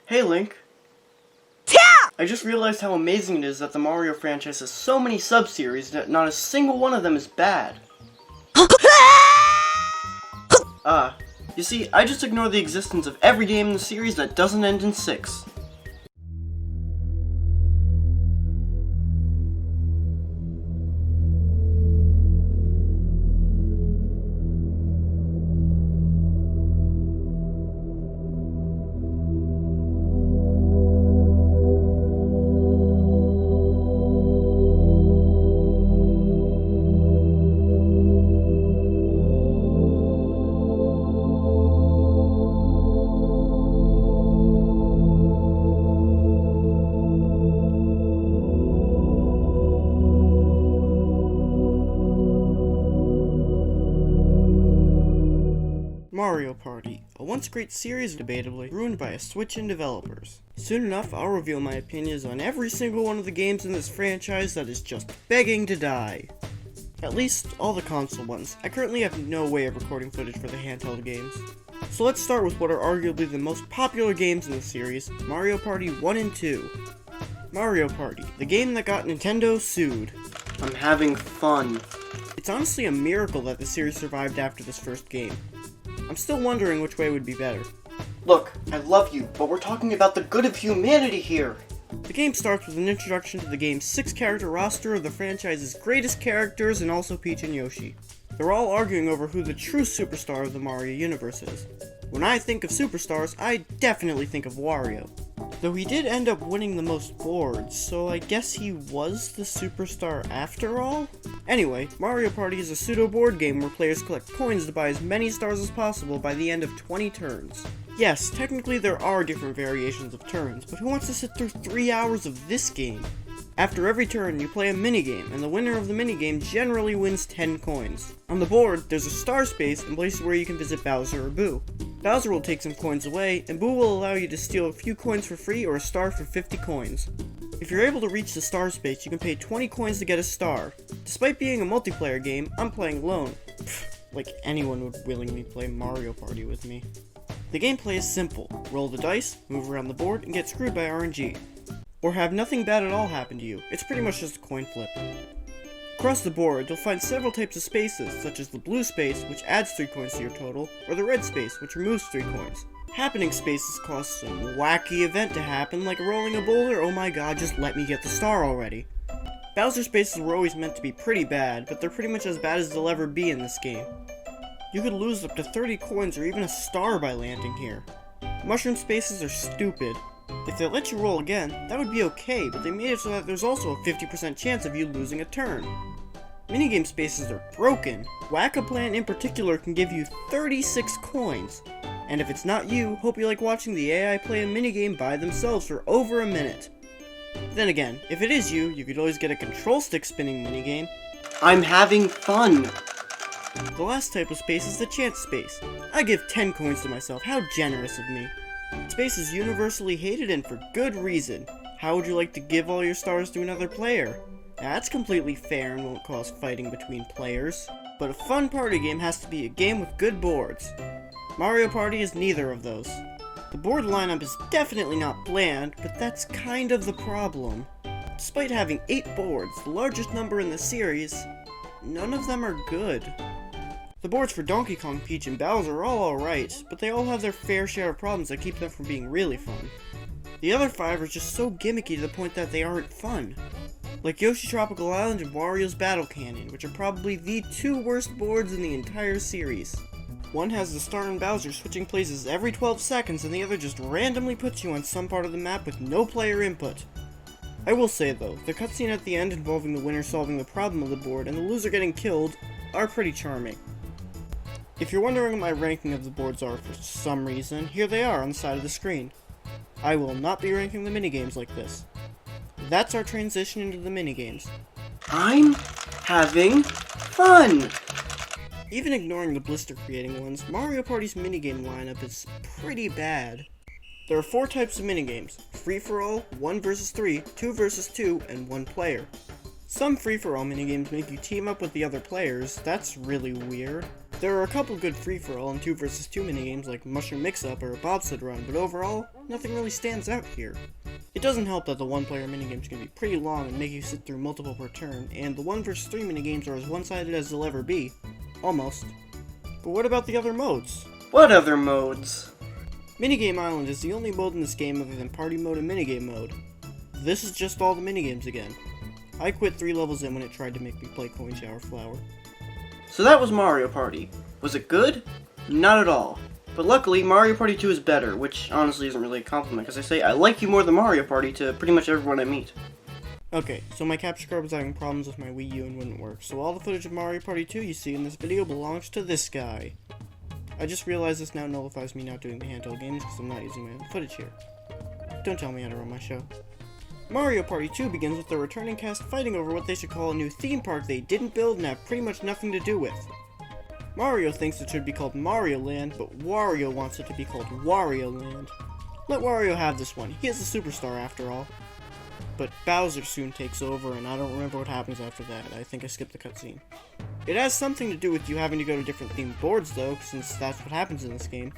Hey Link. I just realized how amazing it is that the Mario franchise has so many sub-series that not a single one of them is bad. You see, I just ignore the existence of every game in the series that doesn't end in 6. Mario Party, a once great series debatably ruined by a switch in developers. Soon enough, I'll reveal my opinions on every single one of the games in this franchise that is just begging to die. At least, all the console ones. I currently have no way of recording footage for the handheld games. So let's start with what are arguably the most popular games in the series, Mario Party 1 and 2. Mario Party, the game that got Nintendo sued. I'm having fun. It's honestly a miracle that the series survived after this first game. I'm still wondering which way would be better. Look, I love you, but we're talking about the good of humanity here. The game starts with an introduction to the game's 6-character roster of the franchise's greatest characters and also Peach and Yoshi. They're all arguing over who the true superstar of the Mario universe is. When I think of superstars, I definitely think of Wario. Though he did end up winning the most boards, so I guess he was the superstar after all? Anyway, Mario Party is a pseudo-board game where players collect coins to buy as many stars as possible by the end of 20 turns. Yes, technically there are different variations of turns, but who wants to sit through 3 hours of this game? After every turn, you play a minigame, and the winner of the minigame generally wins 10 coins. On the board, there's a star space and places where you can visit Bowser or Boo. Bowser will take some coins away, and Boo will allow you to steal a few coins for free or a star for 50 coins. If you're able to reach the star space, you can pay 20 coins to get a star. Despite being a multiplayer game, I'm playing alone. Like anyone would willingly play Mario Party with me. The gameplay is simple. Roll the dice, move around the board, and get screwed by RNG. Or have nothing bad at all happen to you. It's pretty much just a coin flip. Across the board, you'll find several types of spaces, such as the blue space, which adds 3 coins to your total, or the red space, which removes 3 coins. Happening spaces cause some wacky event to happen, like rolling a boulder. Oh my god, just let me get the star already. Bowser spaces were always meant to be pretty bad, but they're pretty much as bad as they'll ever be in this game. You could lose up to 30 coins or even a star by landing here. Mushroom spaces are stupid. If they let you roll again, that would be okay, but they made it so that there's also a 50% chance of you losing a turn. Minigame spaces are broken. Whack-A-Plant in particular can give you 36 coins. And if it's not you, hope you like watching the AI play a minigame by themselves for over a minute. Then again, if it is you, you could always get a control stick spinning minigame. I'm having fun! The last type of space is the chance space. I give 10 coins to myself, how generous of me. Space is universally hated and for good reason. How would you like to give all your stars to another player? That's completely fair and won't cause fighting between players. But a fun party game has to be a game with good boards. Mario Party is neither of those. The board lineup is definitely not bland, but that's kind of the problem. Despite having 8 boards, the largest number in the series, none of them are good. The boards for Donkey Kong, Peach, and Bowser are all alright, but they all have their fair share of problems that keep them from being really fun. The other 5 are just so gimmicky to the point that they aren't fun. Like Yoshi Tropical Island and Wario's Battle Canyon, which are probably the 2 worst boards in the entire series. One has the Star and Bowser switching places every 12 seconds, and the other just randomly puts you on some part of the map with no player input. I will say though, the cutscene at the end involving the winner solving the problem of the board and the loser getting killed are pretty charming. If you're wondering what my ranking of the boards are for some reason, here they are on the side of the screen. I will not be ranking the minigames like this. That's our transition into the minigames. I'm having fun! Even ignoring the blister-creating ones, Mario Party's minigame lineup is pretty bad. There are 4 types of minigames: free-for-all, 1 vs 3, 2 vs 2, and 1 player. Some free-for-all minigames make you team up with the other players. That's really weird. There are a couple good free-for-all and 2 vs 2 minigames like Mushroom Mix-Up or Bobsled Run, but overall, nothing really stands out here. It doesn't help that the one-player minigames can be pretty long and make you sit through multiple per turn, and the 1 vs 3 minigames are as one-sided as they'll ever be. Almost. But what about the other modes? What other modes? Minigame Island is the only mode in this game other than Party Mode and Minigame Mode. This is just all the minigames again. I quit 3 levels in when it tried to make me play Coin Shower Flower. So that was Mario Party. Was it good? Not at all. But luckily, Mario Party 2 is better, which honestly isn't really a compliment, because I say I like you more than Mario Party to pretty much everyone I meet. Okay, so my capture card was having problems with my Wii U and wouldn't work, so all the footage of Mario Party 2 you see in this video belongs to this guy. I just realized this now nullifies me not doing the handheld games because I'm not using my own footage here. Don't tell me how to run my show. Mario Party 2 begins with the returning cast fighting over what they should call a new theme park they didn't build and have pretty much nothing to do with. Mario thinks it should be called Mario Land, but Wario wants it to be called Wario Land. Let Wario have this one, he is a superstar after all. But Bowser soon takes over, and I don't remember what happens after that. I think I skipped the cutscene. It has something to do with you having to go to different themed boards though, since that's what happens in this game.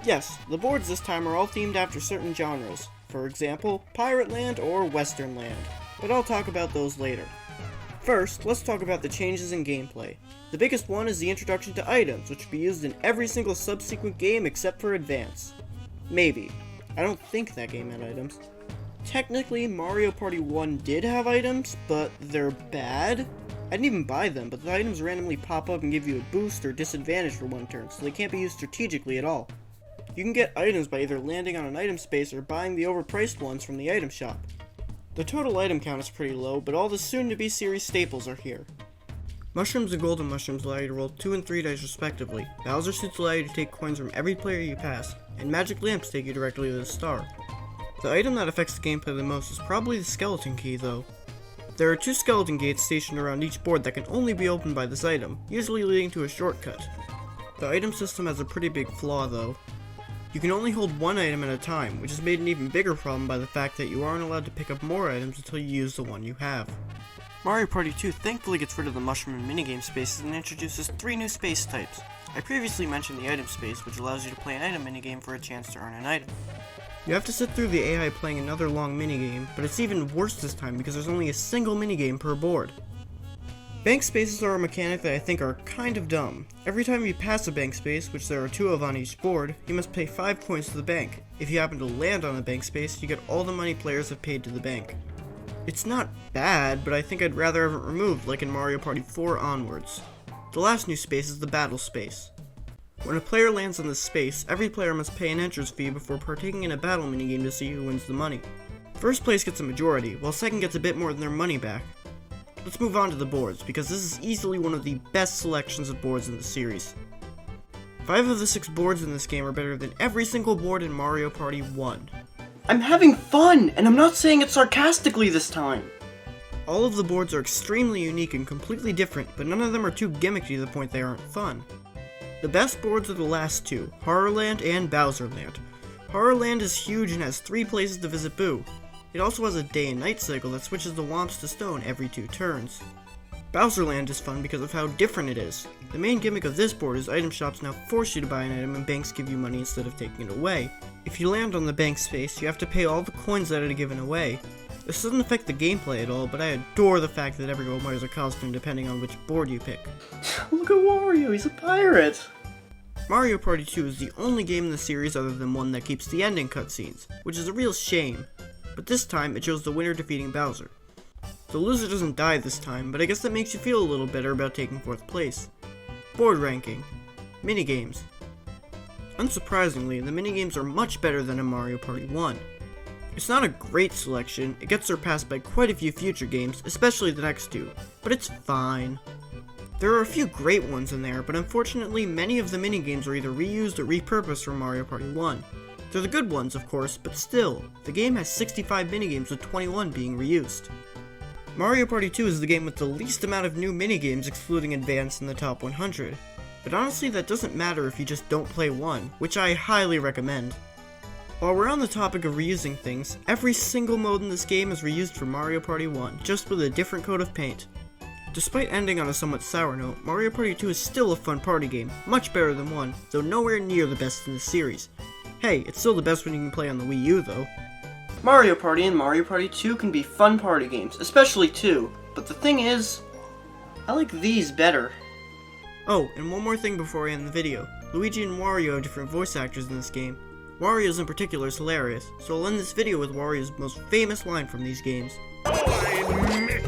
Yes, the boards this time are all themed after certain genres. For example, Pirate Land or Western Land, but I'll talk about those later. First, let's talk about the changes in gameplay. The biggest one is the introduction to items, which will be used in every single subsequent game except for Advance. Maybe. I don't think that game had items. Technically, Mario Party 1 did have items, but they're bad. I didn't even buy them, but the items randomly pop up and give you a boost or disadvantage for one turn, so they can't be used strategically at all. You can get items by either landing on an item space or buying the overpriced ones from the item shop. The total item count is pretty low, but all the soon-to-be series staples are here. Mushrooms and golden mushrooms allow you to roll 2 and 3 dice respectively. Bowser suits allow you to take coins from every player you pass, and magic lamps take you directly to the star. The item that affects the gameplay the most is probably the skeleton key though. There are 2 skeleton gates stationed around each board that can only be opened by this item, usually leading to a shortcut. The item system has a pretty big flaw though. You can only hold 1 item at a time, which is made an even bigger problem by the fact that you aren't allowed to pick up more items until you use the one you have. Mario Party 2 thankfully gets rid of the mushroom and minigame spaces and introduces 3 new space types. I previously mentioned the item space, which allows you to play an item minigame for a chance to earn an item. You have to sit through the AI playing another long minigame, but it's even worse this time because there's only a single minigame per board. Bank spaces are a mechanic that I think are kind of dumb. Every time you pass a bank space, which there are 2 of on each board, you must pay 5 coins to the bank. If you happen to land on a bank space, you get all the money players have paid to the bank. It's not bad, but I think I'd rather have it removed like in Mario Party 4 onwards. The last new space is the battle space. When a player lands on this space, every player must pay an entrance fee before partaking in a battle minigame to see who wins the money. First place gets a majority, while second gets a bit more than their money back. Let's move on to the boards, because this is easily one of the best selections of boards in the series. 5 of the 6 boards in this game are better than every single board in Mario Party 1. I'm having fun, and I'm not saying it sarcastically this time. All of the boards are extremely unique and completely different, but none of them are too gimmicky to the point they aren't fun. The best boards are the last 2, Horrorland and Bowserland. Horrorland is huge and has 3 places to visit Boo. It also has a day and night cycle that switches the Whomps to stone every 2 turns. Bowserland is fun because of how different it is. The main gimmick of this board is item shops now force you to buy an item and banks give you money instead of taking it away. If you land on the bank space, you have to pay all the coins that are given away. This doesn't affect the gameplay at all, but I adore the fact that everyone wears a costume depending on which board you pick. Look at Wario, he's a pirate! Mario Party 2 is the only game in the series other than one that keeps the ending cutscenes, which is a real shame. But this time, it shows the winner defeating Bowser. The loser doesn't die this time, but I guess that makes you feel a little better about taking 4th place. Board ranking. Minigames. Unsurprisingly, the minigames are much better than in Mario Party 1. It's not a great selection, it gets surpassed by quite a few future games, especially the next 2, but it's fine. There are a few great ones in there, but unfortunately many of the minigames are either reused or repurposed from Mario Party 1. They're the good ones, of course, but still, the game has 65 minigames with 21 being reused. Mario Party 2 is the game with the least amount of new minigames excluding Advance in the top 100. But honestly that doesn't matter if you just don't play 1, which I highly recommend. While we're on the topic of reusing things, every single mode in this game is reused from Mario Party 1, just with a different coat of paint. Despite ending on a somewhat sour note, Mario Party 2 is still a fun party game, much better than 1, though nowhere near the best in the series. Hey, it's still the best one you can play on the Wii U though. Mario Party and Mario Party 2 can be fun party games, especially 2, but the thing is, I like these better. Oh, and one more thing before I end the video. Luigi and Wario have different voice actors in this game. Wario's in particular is hilarious, so I'll end this video with Wario's most famous line from these games. Oh, I admit